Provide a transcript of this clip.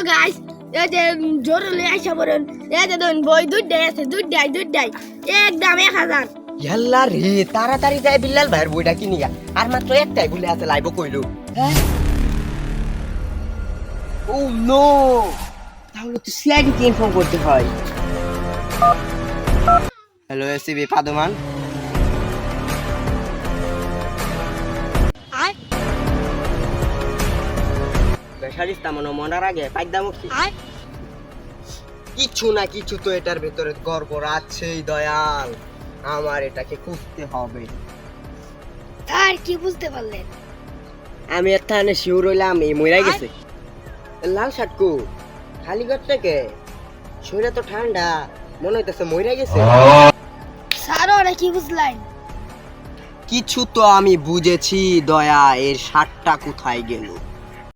guys এই যে জরুরি আইসা বলেন এই যে ধরুন বই দুধ আছে দুধ দেয় একদম 1000 ইয়াল্লা রে তাড়াতাড়ি যাই বিল্লাল ভাইয়ের বইটা কিনি গা আর মাত্র একটাই বলে আছে লাইভ কইলো হ্যাঁ ও নো তাহলে তো সিআইডি কে ইনফর্ম করতে হয় হ্যালো এসিবি পাদমান আয় বেশারিস তামনো মনার আগে পাইদা মুখি আয় কিছু তো এটার ভেতরে গড়বড় আছেই দয়াল আমার এটাকে খুঁজতে হবে স্যার কি বুঝতে পারলেন আমি এখানে শিওর হইলাম এই মইরা গেছে লাল শার্টকু খালি ঘর থেকে শরীরে তো ঠান্ডা মনে হইতেছে মইরা গেছে স্যার ওরা কি বুঝলেন কিছু তো আমি বুঝেছি দয়া এর শার্টটা কোথায় গেল